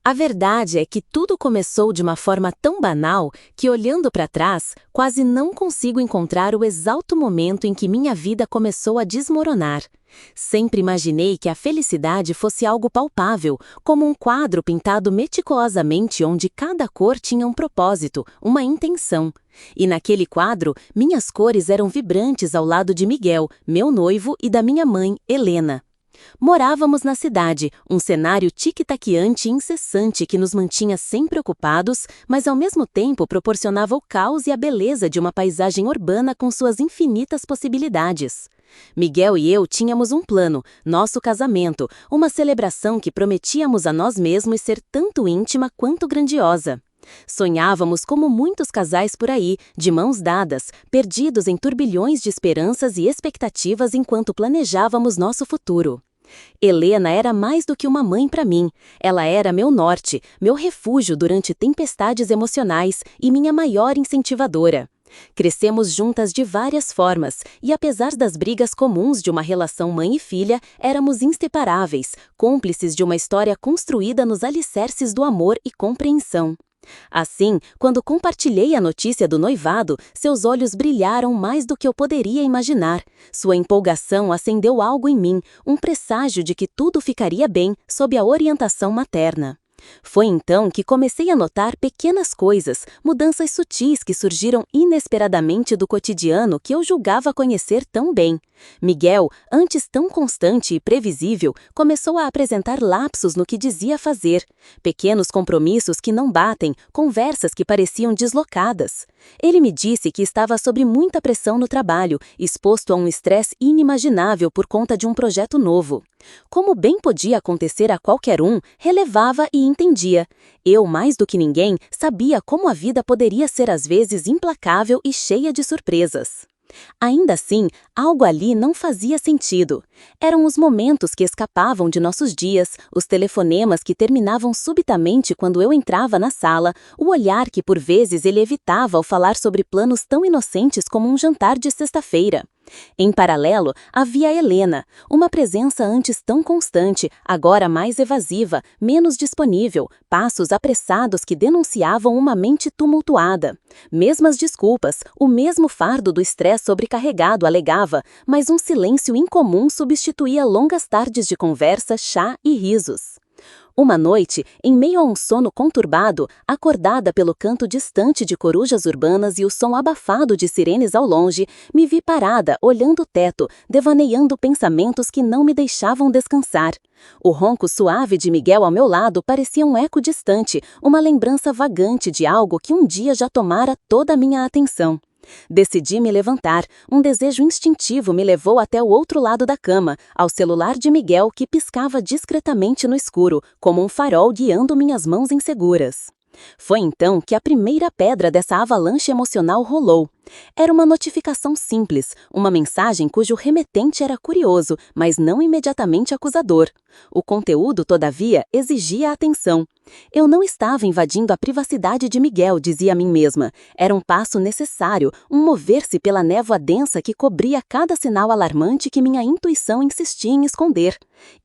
A verdade é que tudo começou de uma forma tão banal que, olhando para trás, quase não consigo encontrar o exato momento em que minha vida começou a desmoronar. Sempre imaginei que a felicidade fosse algo palpável, como um quadro pintado meticulosamente onde cada cor tinha um propósito, uma intenção. E naquele quadro, minhas cores eram vibrantes ao lado de Miguel, meu noivo, e da minha mãe, Helena. Morávamos na cidade, um cenário tic-taqueante e incessante que nos mantinha sempre ocupados, mas ao mesmo tempo proporcionava o caos e a beleza de uma paisagem urbana com suas infinitas possibilidades. Miguel e eu tínhamos um plano, nosso casamento, uma celebração que prometíamos a nós mesmos ser tanto íntima quanto grandiosa. Sonhávamos como muitos casais por aí, de mãos dadas, perdidos em turbilhões de esperanças e expectativas enquanto planejávamos nosso futuro. Helena era mais do que uma mãe para mim. Ela era meu norte, meu refúgio durante tempestades emocionais e minha maior incentivadora. Crescemos juntas de várias formas e, apesar das brigas comuns de uma relação mãe e filha, éramos inseparáveis, cúmplices de uma história construída nos alicerces do amor e compreensão. Assim, quando compartilhei a notícia do noivado, seus olhos brilharam mais do que eu poderia imaginar. Sua empolgação acendeu algo em mim, um presságio de que tudo ficaria bem sob a orientação materna. Foi então que comecei a notar pequenas coisas, mudanças sutis que surgiram inesperadamente do cotidiano que eu julgava conhecer tão bem. Miguel, antes tão constante e previsível, começou a apresentar lapsos no que dizia fazer. Pequenos compromissos que não batem, conversas que pareciam deslocadas. Ele me disse que estava sob muita pressão no trabalho, exposto a um estresse inimaginável por conta de um projeto novo. Como bem podia acontecer a qualquer um, relevava e entendia. Eu, mais do que ninguém, sabia como a vida poderia ser às vezes implacável e cheia de surpresas. Ainda assim, algo ali não fazia sentido. Eram os momentos que escapavam de nossos dias, os telefonemas que terminavam subitamente quando eu entrava na sala, o olhar que por vezes ele evitava ao falar sobre planos tão inocentes como um jantar de sexta-feira. Em paralelo, havia Helena, uma presença antes tão constante, agora mais evasiva, menos disponível, passos apressados que denunciavam uma mente tumultuada. Mesmas desculpas, o mesmo fardo do estresse sobrecarregado alegava, mas um silêncio incomum substituía longas tardes de conversa, chá e risos. Uma noite, em meio a um sono conturbado, acordada pelo canto distante de corujas urbanas e o som abafado de sirenes ao longe, me vi parada, olhando o teto, devaneando pensamentos que não me deixavam descansar. O ronco suave de Miguel ao meu lado parecia um eco distante, uma lembrança vagante de algo que um dia já tomara toda a minha atenção. Decidi me levantar, um desejo instintivo me levou até o outro lado da cama, ao celular de Miguel que piscava discretamente no escuro, como um farol guiando minhas mãos inseguras. Foi então que a primeira pedra dessa avalanche emocional rolou. Era uma notificação simples, uma mensagem cujo remetente era curioso, mas não imediatamente acusador. O conteúdo, todavia, exigia atenção. Eu não estava invadindo a privacidade de Miguel, dizia a mim mesma. Era um passo necessário, um mover-se pela névoa densa que cobria cada sinal alarmante que minha intuição insistia em esconder.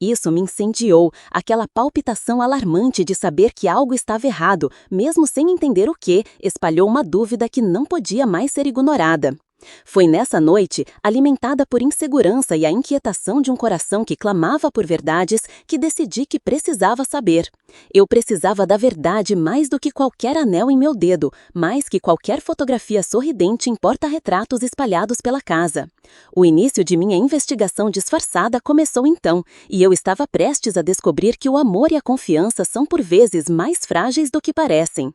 Isso me incendiou, aquela palpitação alarmante de saber que algo estava errado, mesmo sem entender o que, espalhou uma dúvida que não podia mais ser ignorada. Foi nessa noite, alimentada por insegurança e a inquietação de um coração que clamava por verdades, que decidi que precisava saber. Eu precisava da verdade mais do que qualquer anel em meu dedo, mais que qualquer fotografia sorridente em porta-retratos espalhados pela casa. O início de minha investigação disfarçada começou então, e eu estava prestes a descobrir que o amor e a confiança são por vezes mais frágeis do que parecem.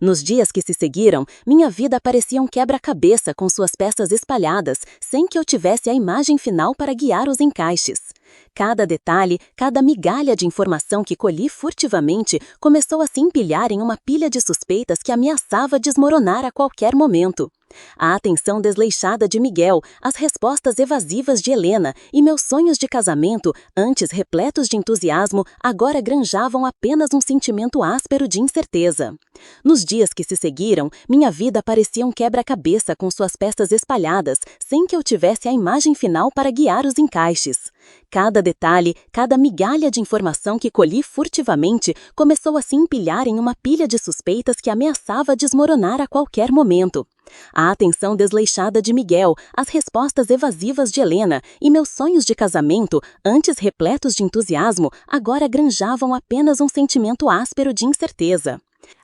Nos dias que se seguiram, minha vida parecia um quebra-cabeça com suas peças espalhadas, sem que eu tivesse a imagem final para guiar os encaixes. Cada detalhe, cada migalha de informação que colhi furtivamente começou a se empilhar em uma pilha de suspeitas que ameaçava desmoronar a qualquer momento. A atenção desleixada de Miguel, as respostas evasivas de Helena e meus sonhos de casamento, antes repletos de entusiasmo, agora granjavam apenas um sentimento áspero de incerteza. Nos dias que se seguiram, minha vida parecia um quebra-cabeça com suas peças espalhadas, sem que eu tivesse a imagem final para guiar os encaixes. Cada detalhe, cada migalha de informação que colhi furtivamente começou a se empilhar em uma pilha de suspeitas que ameaçava desmoronar a qualquer momento. A atenção desleixada de Miguel, as respostas evasivas de Helena e meus sonhos de casamento, antes repletos de entusiasmo, agora granjavam apenas um sentimento áspero de incerteza.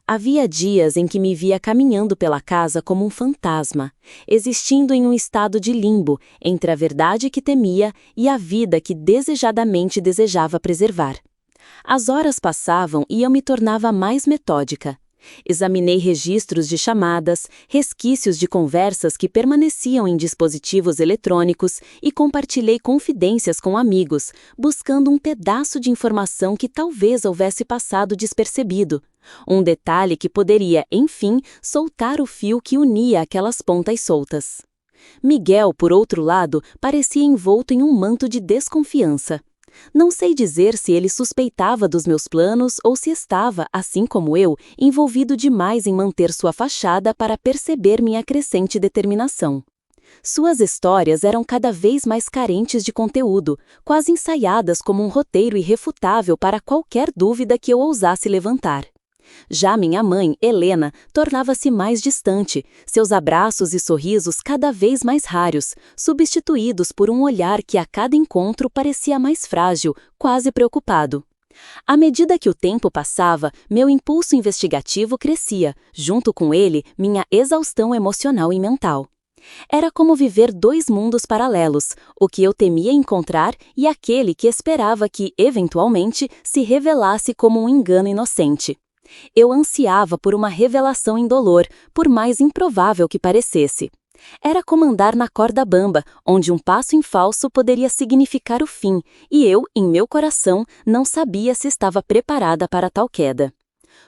Havia dias em que me via caminhando pela casa como um fantasma, existindo em um estado de limbo entre a verdade que temia e a vida que desejadamente desejava preservar. As horas passavam e eu me tornava mais metódica. Examinei registros de chamadas, resquícios de conversas que permaneciam em dispositivos eletrônicos e compartilhei confidências com amigos, buscando um pedaço de informação que talvez houvesse passado despercebido. Um detalhe que poderia, enfim, soltar o fio que unia aquelas pontas soltas. Miguel, por outro lado, parecia envolto em um manto de desconfiança. Não sei dizer se ele suspeitava dos meus planos ou se estava, assim como eu, envolvido demais em manter sua fachada para perceber minha crescente determinação. Suas histórias eram cada vez mais carentes de conteúdo, quase ensaiadas como um roteiro irrefutável para qualquer dúvida que eu ousasse levantar. Já minha mãe, Helena, tornava-se mais distante, seus abraços e sorrisos cada vez mais raros, substituídos por um olhar que a cada encontro parecia mais frágil, quase preocupado. À medida que o tempo passava, meu impulso investigativo crescia, junto com ele, minha exaustão emocional e mental. Era como viver dois mundos paralelos, o que eu temia encontrar e aquele que esperava que, eventualmente, se revelasse como um engano inocente. Eu ansiava por uma revelação indolor, por mais improvável que parecesse. Era como andar na corda bamba, onde um passo em falso poderia significar o fim, e eu, em meu coração, não sabia se estava preparada para tal queda.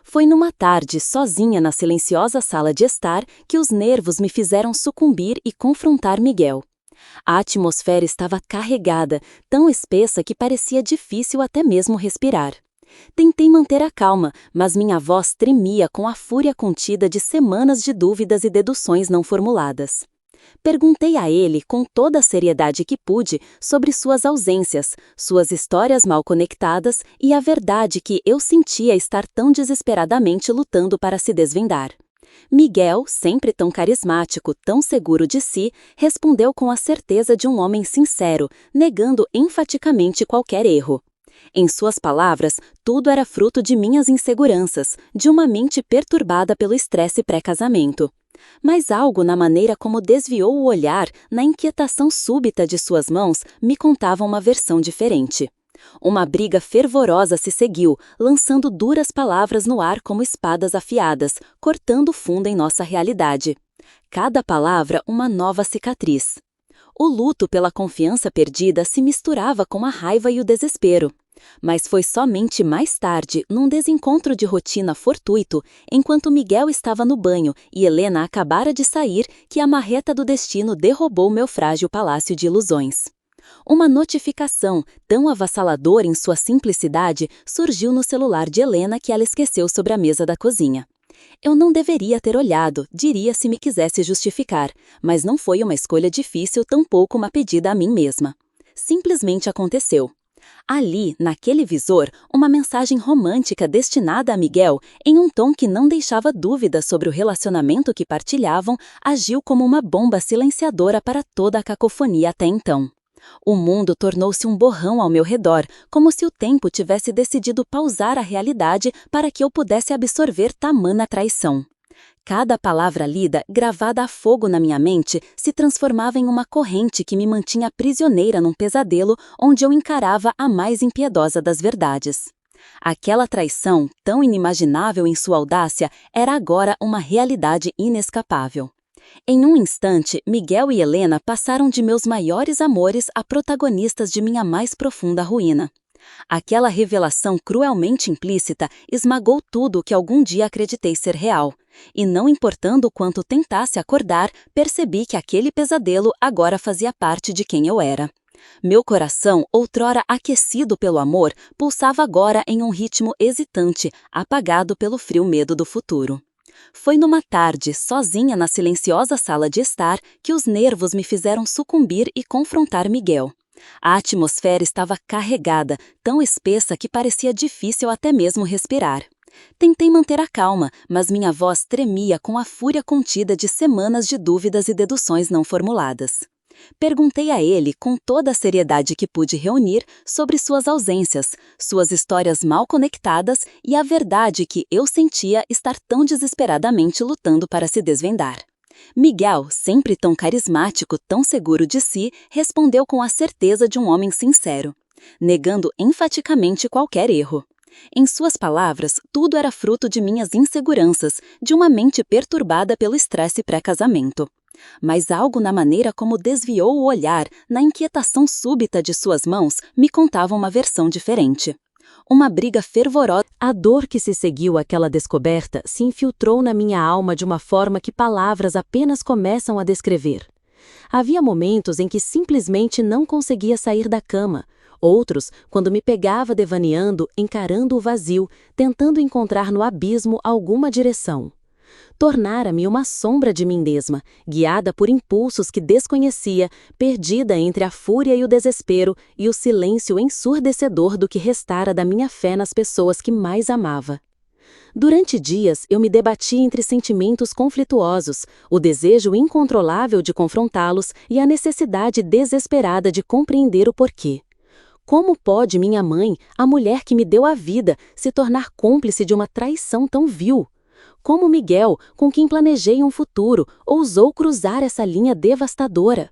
Foi numa tarde, sozinha na silenciosa sala de estar, que os nervos me fizeram sucumbir e confrontar Miguel. A atmosfera estava carregada, tão espessa que parecia difícil até mesmo respirar. Tentei manter a calma, mas minha voz tremia com a fúria contida de semanas de dúvidas e deduções não formuladas. Perguntei a ele, com toda a seriedade que pude, sobre suas ausências, suas histórias mal conectadas e a verdade que eu sentia estar tão desesperadamente lutando para se desvendar. Miguel, sempre tão carismático, tão seguro de si, respondeu com a certeza de um homem sincero, negando enfaticamente qualquer erro. Em suas palavras, tudo era fruto de minhas inseguranças, de uma mente perturbada pelo estresse pré-casamento. Mas algo na maneira como desviou o olhar, na inquietação súbita de suas mãos, me contava uma versão diferente. Uma briga fervorosa se seguiu, lançando duras palavras no ar como espadas afiadas, cortando fundo em nossa realidade. Cada palavra uma nova cicatriz. O luto pela confiança perdida se misturava com a raiva e o desespero. Mas foi somente mais tarde, num desencontro de rotina fortuito, enquanto Miguel estava no banho e Helena acabara de sair, que a marreta do destino derrubou meu frágil palácio de ilusões. Uma notificação, tão avassaladora em sua simplicidade, surgiu no celular de Helena que ela esqueceu sobre a mesa da cozinha. Eu não deveria ter olhado, diria se me quisesse justificar, mas não foi uma escolha difícil, tampouco uma pedida a mim mesma. Simplesmente aconteceu. Ali, naquele visor, uma mensagem romântica destinada a Miguel, em um tom que não deixava dúvida sobre o relacionamento que partilhavam, agiu como uma bomba silenciadora para toda a cacofonia até então. O mundo tornou-se um borrão ao meu redor, como se o tempo tivesse decidido pausar a realidade para que eu pudesse absorver tamanha traição. Cada palavra lida, gravada a fogo na minha mente, se transformava em uma corrente que me mantinha prisioneira num pesadelo onde eu encarava a mais impiedosa das verdades. Aquela traição, tão inimaginável em sua audácia, era agora uma realidade inescapável. Em um instante, Miguel e Helena passaram de meus maiores amores a protagonistas de minha mais profunda ruína. Aquela revelação cruelmente implícita esmagou tudo o que algum dia acreditei ser real. E não importando o quanto tentasse acordar, percebi que aquele pesadelo agora fazia parte de quem eu era. Meu coração, outrora aquecido pelo amor, pulsava agora em um ritmo hesitante, apagado pelo frio medo do futuro. Foi numa tarde, sozinha na silenciosa sala de estar, que os nervos me fizeram sucumbir e confrontar Miguel. A atmosfera estava carregada, tão espessa que parecia difícil até mesmo respirar. Tentei manter a calma, mas minha voz tremia com a fúria contida de semanas de dúvidas e deduções não formuladas. Perguntei a ele, com toda a seriedade que pude reunir, sobre suas ausências, suas histórias mal conectadas e a verdade que eu sentia estar tão desesperadamente lutando para se desvendar. Miguel, sempre tão carismático, tão seguro de si, respondeu com a certeza de um homem sincero, negando enfaticamente qualquer erro. Em suas palavras, tudo era fruto de minhas inseguranças, de uma mente perturbada pelo estresse pré-casamento. Mas algo na maneira como desviou o olhar, na inquietação súbita de suas mãos, me contava uma versão diferente. Uma briga fervorosa. A dor que se seguiu àquela descoberta se infiltrou na minha alma de uma forma que palavras apenas começam a descrever. Havia momentos em que simplesmente não conseguia sair da cama. Outros, quando me pegava devaneando, encarando o vazio, tentando encontrar no abismo alguma direção. Tornara-me uma sombra de mim mesma, guiada por impulsos que desconhecia, perdida entre a fúria e o desespero e o silêncio ensurdecedor do que restara da minha fé nas pessoas que mais amava. Durante dias, eu me debati entre sentimentos conflituosos, o desejo incontrolável de confrontá-los e a necessidade desesperada de compreender o porquê. Como pode minha mãe, a mulher que me deu a vida, se tornar cúmplice de uma traição tão vil? Como Miguel, com quem planejei um futuro, ousou cruzar essa linha devastadora?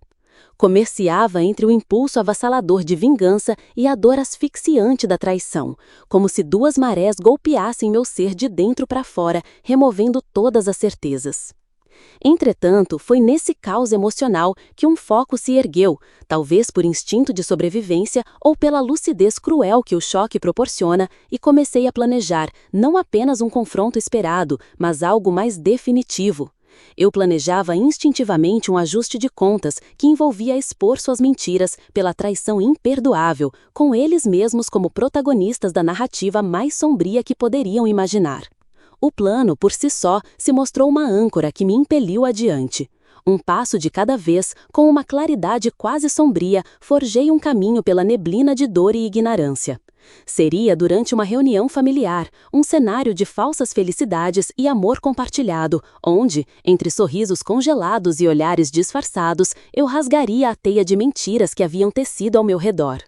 Comerciava entre o impulso avassalador de vingança e a dor asfixiante da traição, como se duas marés golpeassem meu ser de dentro para fora, removendo todas as certezas. Entretanto, foi nesse caos emocional que um foco se ergueu, talvez por instinto de sobrevivência ou pela lucidez cruel que o choque proporciona, e comecei a planejar não apenas um confronto esperado, mas algo mais definitivo. Eu planejava instintivamente um ajuste de contas que envolvia expor suas mentiras pela traição imperdoável, com eles mesmos como protagonistas da narrativa mais sombria que poderiam imaginar. O plano, por si só, se mostrou uma âncora que me impeliu adiante. Um passo de cada vez, com uma claridade quase sombria, forjei um caminho pela neblina de dor e ignorância. Seria durante uma reunião familiar, um cenário de falsas felicidades e amor compartilhado, onde, entre sorrisos congelados e olhares disfarçados, eu rasgaria a teia de mentiras que haviam tecido ao meu redor.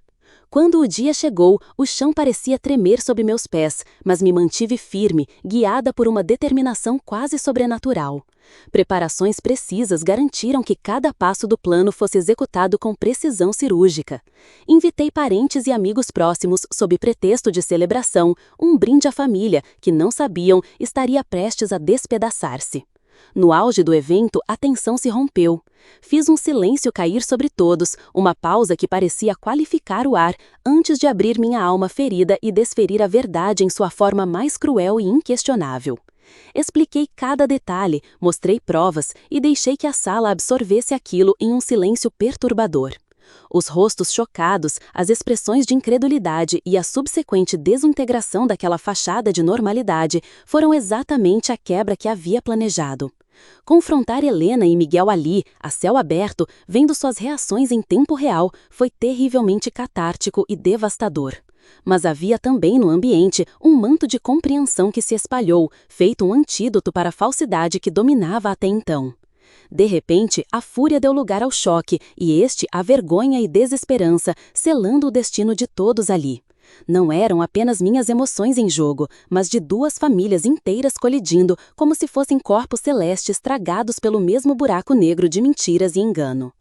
Quando o dia chegou, o chão parecia tremer sob meus pés, mas me mantive firme, guiada por uma determinação quase sobrenatural. Preparações precisas garantiram que cada passo do plano fosse executado com precisão cirúrgica. Invitei parentes e amigos próximos, sob pretexto de celebração, um brinde à família, que não sabiam, estaria prestes a despedaçar-se. No auge do evento, a tensão se rompeu. Fiz um silêncio cair sobre todos, uma pausa que parecia qualificar o ar, antes de abrir minha alma ferida e desferir a verdade em sua forma mais cruel e inquestionável. Expliquei cada detalhe, mostrei provas e deixei que a sala absorvesse aquilo em um silêncio perturbador. Os rostos chocados, as expressões de incredulidade e a subsequente desintegração daquela fachada de normalidade foram exatamente a quebra que havia planejado. Confrontar Helena e Miguel ali, a céu aberto, vendo suas reações em tempo real, foi terrivelmente catártico e devastador. Mas havia também no ambiente um manto de compreensão que se espalhou, feito um antídoto para a falsidade que dominava até então. De repente, a fúria deu lugar ao choque, e este à vergonha e desesperança, selando o destino de todos ali. Não eram apenas minhas emoções em jogo, mas de duas famílias inteiras colidindo, como se fossem corpos celestes tragados pelo mesmo buraco negro de mentiras e engano.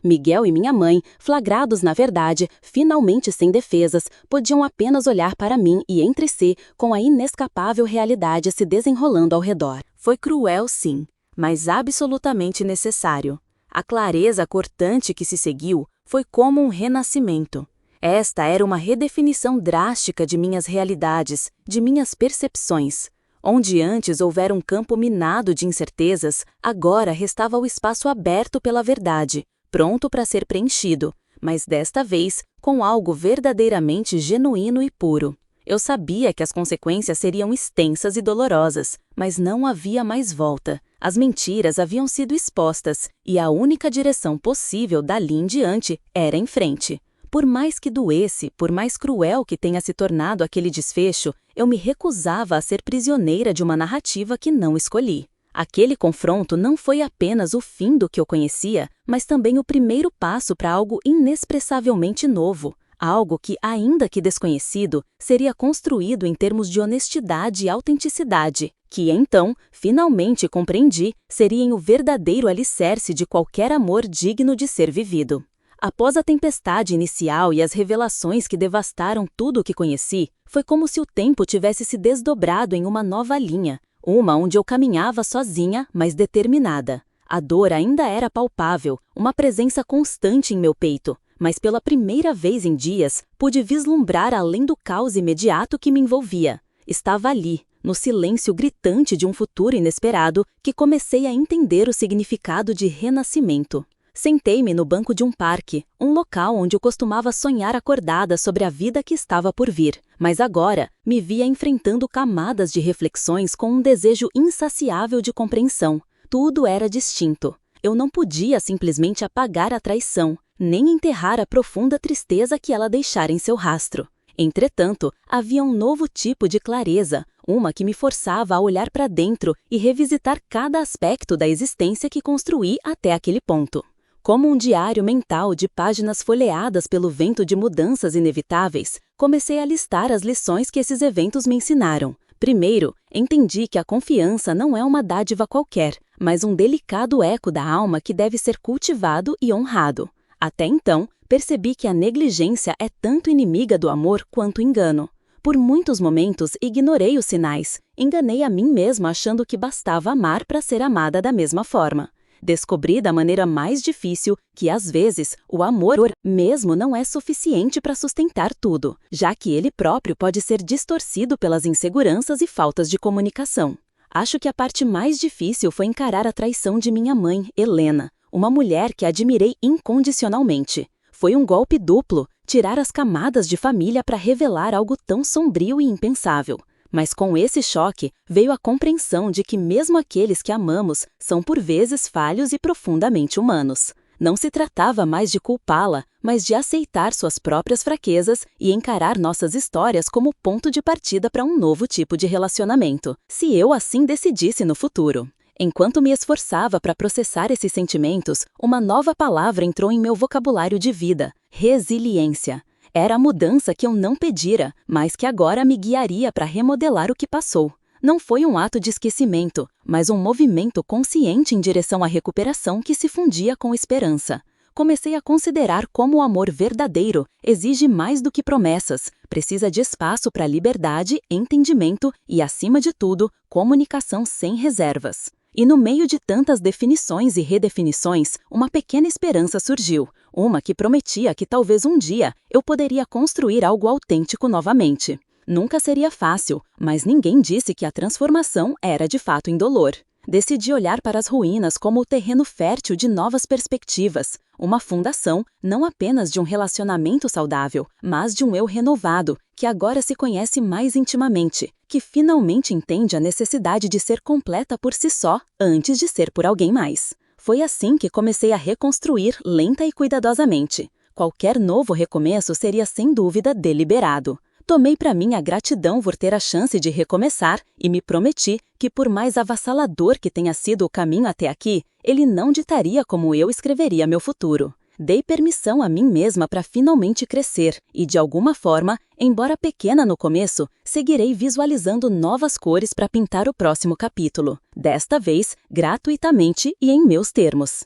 Miguel e minha mãe, flagrados na verdade, finalmente sem defesas, podiam apenas olhar para mim e entre si, com a inescapável realidade se desenrolando ao redor. Foi cruel, sim, mas absolutamente necessário. A clareza cortante que se seguiu foi como um renascimento. Esta era uma redefinição drástica de minhas realidades, de minhas percepções. Onde antes houvera um campo minado de incertezas, agora restava o espaço aberto pela verdade, pronto para ser preenchido, mas desta vez com algo verdadeiramente genuíno e puro. Eu sabia que as consequências seriam extensas e dolorosas, mas não havia mais volta. As mentiras haviam sido expostas, e a única direção possível dali em diante era em frente. Por mais que doesse, por mais cruel que tenha se tornado aquele desfecho, eu me recusava a ser prisioneira de uma narrativa que não escolhi. Aquele confronto não foi apenas o fim do que eu conhecia, mas também o primeiro passo para algo inexpressavelmente novo. Algo que, ainda que desconhecido, seria construído em termos de honestidade e autenticidade, que então, finalmente compreendi, seriam o verdadeiro alicerce de qualquer amor digno de ser vivido. Após a tempestade inicial e as revelações que devastaram tudo o que conheci, foi como se o tempo tivesse se desdobrado em uma nova linha, uma onde eu caminhava sozinha, mas determinada. A dor ainda era palpável, uma presença constante em meu peito, mas pela primeira vez em dias, pude vislumbrar além do caos imediato que me envolvia. Estava ali, no silêncio gritante de um futuro inesperado, que comecei a entender o significado de renascimento. Sentei-me no banco de um parque, um local onde eu costumava sonhar acordada sobre a vida que estava por vir, mas agora me via enfrentando camadas de reflexões com um desejo insaciável de compreensão. Tudo era distinto. Eu não podia simplesmente apagar a traição, nem enterrar a profunda tristeza que ela deixara em seu rastro. Entretanto, havia um novo tipo de clareza, uma que me forçava a olhar para dentro e revisitar cada aspecto da existência que construí até aquele ponto. Como um diário mental de páginas folheadas pelo vento de mudanças inevitáveis, comecei a listar as lições que esses eventos me ensinaram. Primeiro, entendi que a confiança não é uma dádiva qualquer, mas um delicado eco da alma que deve ser cultivado e honrado. Até então, percebi que a negligência é tanto inimiga do amor quanto o engano. Por muitos momentos, ignorei os sinais, enganei a mim mesma achando que bastava amar para ser amada da mesma forma. Descobri da maneira mais difícil que, às vezes, o amor mesmo não é suficiente para sustentar tudo, já que ele próprio pode ser distorcido pelas inseguranças e faltas de comunicação. Acho que a parte mais difícil foi encarar a traição de minha mãe, Helena, uma mulher que admirei incondicionalmente. Foi um golpe duplo, tirar as camadas de família para revelar algo tão sombrio e impensável. Mas com esse choque, veio a compreensão de que mesmo aqueles que amamos são por vezes falhos e profundamente humanos. Não se tratava mais de culpá-la, mas de aceitar suas próprias fraquezas e encarar nossas histórias como ponto de partida para um novo tipo de relacionamento, se eu assim decidisse no futuro. Enquanto me esforçava para processar esses sentimentos, uma nova palavra entrou em meu vocabulário de vida: resiliência. Era a mudança que eu não pedira, mas que agora me guiaria para remodelar o que passou. Não foi um ato de esquecimento, mas um movimento consciente em direção à recuperação que se fundia com esperança. Comecei a considerar como o amor verdadeiro exige mais do que promessas, precisa de espaço para liberdade, entendimento e, acima de tudo, comunicação sem reservas. E no meio de tantas definições e redefinições, uma pequena esperança surgiu, uma que prometia que talvez um dia eu poderia construir algo autêntico novamente. Nunca seria fácil, mas ninguém disse que a transformação era de fato indolor. Decidi olhar para as ruínas como o terreno fértil de novas perspectivas, uma fundação não apenas de um relacionamento saudável, mas de um eu renovado, que agora se conhece mais intimamente, que finalmente entende a necessidade de ser completa por si só, antes de ser por alguém mais. Foi assim que comecei a reconstruir lenta e cuidadosamente. Qualquer novo recomeço seria sem dúvida deliberado. Tomei para mim a gratidão por ter a chance de recomeçar e me prometi que, por mais avassalador que tenha sido o caminho até aqui, ele não ditaria como eu escreveria meu futuro. Dei permissão a mim mesma para finalmente crescer e, de alguma forma, embora pequena no começo, seguirei visualizando novas cores para pintar o próximo capítulo. Desta vez, gratuitamente e em meus termos.